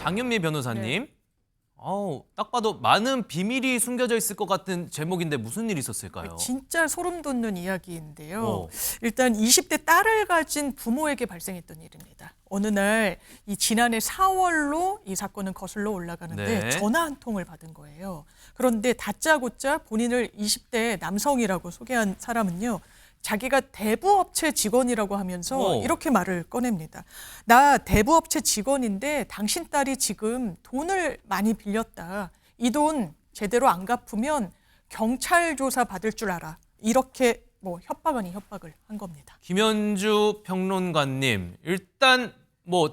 장현미 변호사님. 네. 딱 봐도 많은 비밀이 숨겨져 있을 것 같은 제목인데 무슨 일이 있었을까요? 진짜 소름 돋는 이야기인데요. 어. 일단 20대 딸을 가진 부모에게 발생했던 일입니다. 어느 날 이 지난해 4월로 이 사건은 거슬러 올라가는데 네. 전화 한 통을 받은 거예요. 그런데 다짜고짜 본인을 20대 남성이라고 소개한 사람은요. 자기가 대부업체 직원이라고 하면서 이렇게 말을 꺼냅니다. 나 대부업체 직원인데 당신 딸이 지금 돈을 많이 빌렸다. 이 돈 제대로 안 갚으면 경찰 조사 받을 줄 알아. 이렇게 협박 아닌 협박을 한 겁니다. 김현주 평론가님, 일단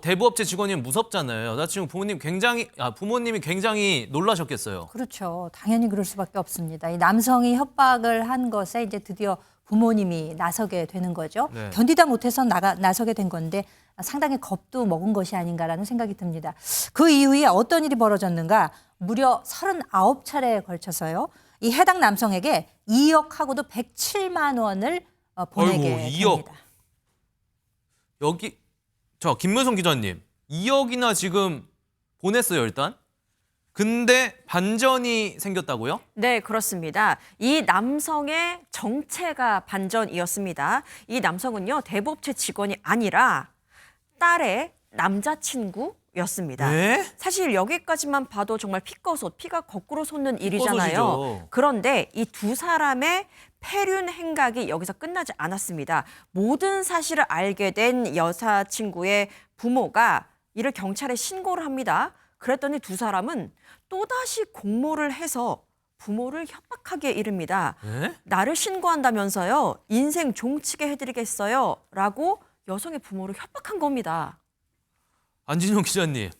대부업체 직원이면 무섭잖아요. 여자친구 부모님이 굉장히 놀라셨겠어요. 그렇죠. 당연히 그럴 수밖에 없습니다. 이 남성이 협박을 한 것에 이제 드디어 부모님이 나서게 되는 거죠. 네. 견디다 못해서 나서게 된 건데 상당히 겁도 먹은 것이 아닌가라는 생각이 듭니다. 그 이후에 어떤 일이 벌어졌는가? 무려 39차례에 걸쳐서요. 이 해당 남성에게 2억하고도 107만 원을 보내게 어이구, 2억. 됩니다. 여기 김문성 기자님, 2억이나 지금 보냈어요, 일단. 근데 반전이 생겼다고요? 네, 그렇습니다. 이 남성의 정체가 반전이었습니다. 이 남성은요, 대부업체 직원이 아니라 딸의 남자친구였습니다. 네? 사실 여기까지만 봐도 정말 피가 거꾸로 솟는 일이잖아요. 헛것이죠. 그런데 이 두 사람의 폐륜 행각이 여기서 끝나지 않았습니다. 모든 사실을 알게 된 여사친구의 부모가 이를 경찰에 신고를 합니다. 그랬더니 두 사람은 또다시 공모를 해서 부모를 협박하기에 이릅니다. 네? 나를 신고한다면서요. 인생 종치게 해드리겠어요. 라고 여성의 부모를 협박한 겁니다. 안진용 기자님.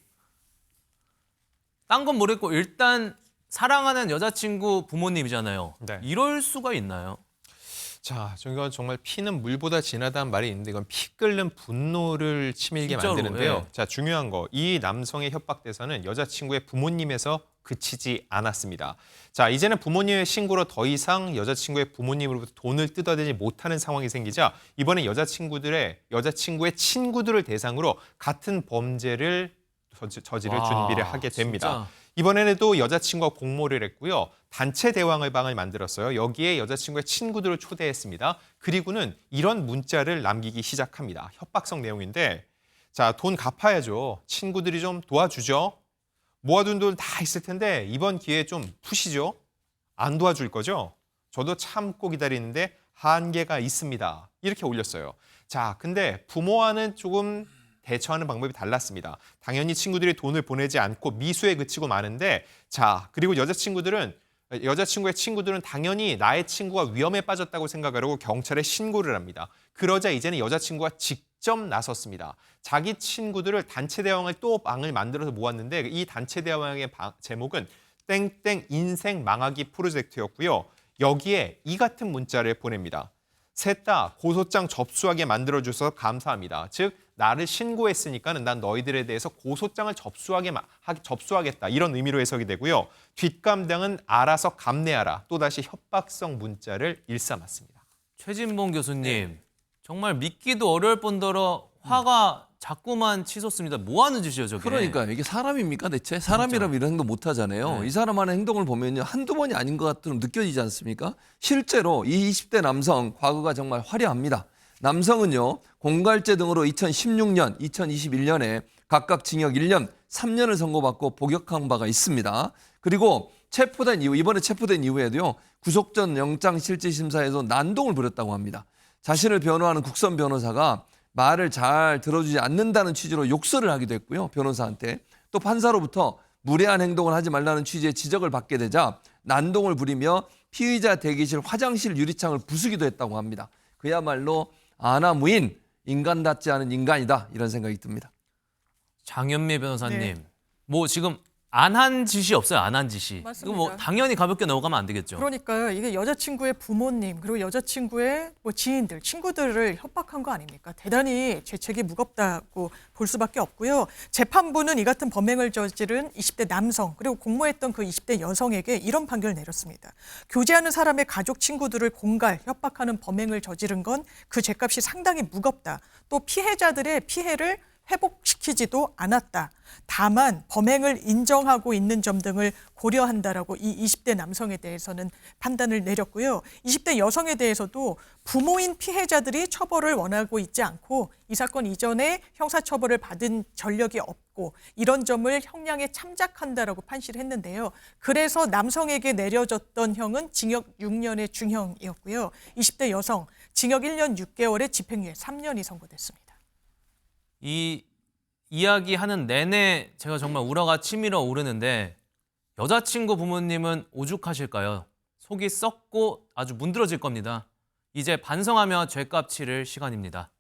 딴 건 모르겠고 일단 사랑하는 여자친구 부모님이잖아요. 네. 이럴 수가 있나요? 자, 이건 정말 피는 물보다 진하다는 말이 있는데 이건 피 끓는 분노를 치밀게 진짜로, 만드는데요. 예. 자, 중요한 거. 이 남성의 협박 대사는 여자친구의 부모님에서 그치지 않았습니다. 자, 이제는 부모님의 신고로 더 이상 여자친구의 부모님으로부터 돈을 뜯어내지 못하는 상황이 생기자 이번에 여자친구의 친구들을 대상으로 같은 범죄를 저지를 와, 준비를 하게 됩니다. 진짜. 이번에는 또 여자친구가 공모를 했고요. 단체 대화방을 만들었어요. 여기에 여자친구의 친구들을 초대했습니다. 그리고는 이런 문자를 남기기 시작합니다. 협박성 내용인데 자, 돈 갚아야죠. 친구들이 좀 도와주죠. 모아둔 돈 다 있을 텐데 이번 기회에 좀 푸시죠. 안 도와줄 거죠? 저도 참고 기다리는데 한계가 있습니다. 이렇게 올렸어요. 자, 근데 부모와는 조금 대처하는 방법이 달랐습니다. 당연히 친구들이 돈을 보내지 않고 미수에 그치고 마는데 자, 그리고 여자친구의 친구들은 당연히 나의 친구가 위험에 빠졌다고 생각하고 경찰에 신고를 합니다. 그러자 이제는 여자친구가 직접 나섰습니다. 자기 친구들을 단체 대화방을 또 방을 만들어서 모았는데 이 단체 대화방의 제목은 땡땡 인생 망하기 프로젝트였고요. 여기에 이 같은 문자를 보냅니다. 셋 다 고소장 접수하게 만들어줘서 감사합니다. 즉 나를 신고했으니까는 난 너희들에 대해서 고소장을 접수하겠다. 이런 의미로 해석이 되고요. 뒷감당은 알아서 감내하라. 또다시 협박성 문자를 일삼았습니다. 최진봉 교수님, 정말 믿기도 어려울 뿐더러 화가 자꾸만 치솟습니다. 뭐 하는 짓이에요, 저게? 그러니까요. 이게 사람입니까 대체? 사람이라면 이런 행동 못 하잖아요. 네. 이 사람 하는 행동을 보면요. 한두 번이 아닌 것 같처럼 느껴지지 않습니까? 실제로 이 20대 남성 과거가 정말 화려합니다. 남성은요. 공갈죄 등으로 2016년, 2021년에 각각 징역 1년, 3년을 선고받고 복역한 바가 있습니다. 그리고 이번에 체포된 이후에도요. 구속 전 영장실질심사에서 난동을 부렸다고 합니다. 자신을 변호하는 국선 변호사가 말을 잘 들어주지 않는다는 취지로 욕설을 하기도 했고요. 변호사한테. 또 판사로부터 무례한 행동을 하지 말라는 취지의 지적을 받게 되자 난동을 부리며 피의자 대기실 화장실 유리창을 부수기도 했다고 합니다. 그야말로 아나무인, 인간답지 않은 인간이다 이런 생각이 듭니다. 장현미 변호사님, 네. 지금 안 한 짓이 없어요, 안 한 짓이. 맞습니다. 이거 당연히 가볍게 넘어가면 안 되겠죠. 그러니까요. 이게 여자친구의 부모님 그리고 여자친구의 지인들, 친구들을 협박한 거 아닙니까? 대단히 죄책이 무겁다고 볼 수밖에 없고요. 재판부는 이 같은 범행을 저지른 20대 남성 그리고 공모했던 그 20대 여성에게 이런 판결을 내렸습니다. 교제하는 사람의 가족 친구들을 공갈, 협박하는 범행을 저지른 건 그 죄값이 상당히 무겁다. 또 피해자들의 피해를 회복시키지도 않았다. 다만 범행을 인정하고 있는 점 등을 고려한다라고 이 20대 남성에 대해서는 판단을 내렸고요. 20대 여성에 대해서도 부모인 피해자들이 처벌을 원하고 있지 않고 이 사건 이전에 형사처벌을 받은 전력이 없고 이런 점을 형량에 참작한다라고 판시를 했는데요. 그래서 남성에게 내려졌던 형은 징역 6년의 중형이었고요. 20대 여성 징역 1년 6개월에 집행유예 3년이 선고됐습니다. 이 이야기하는 내내 제가 정말 우라가 치밀어 오르는데 여자친구 부모님은 오죽하실까요? 속이 썩고 아주 문드러질 겁니다. 이제 반성하며 죗값 치를 시간입니다.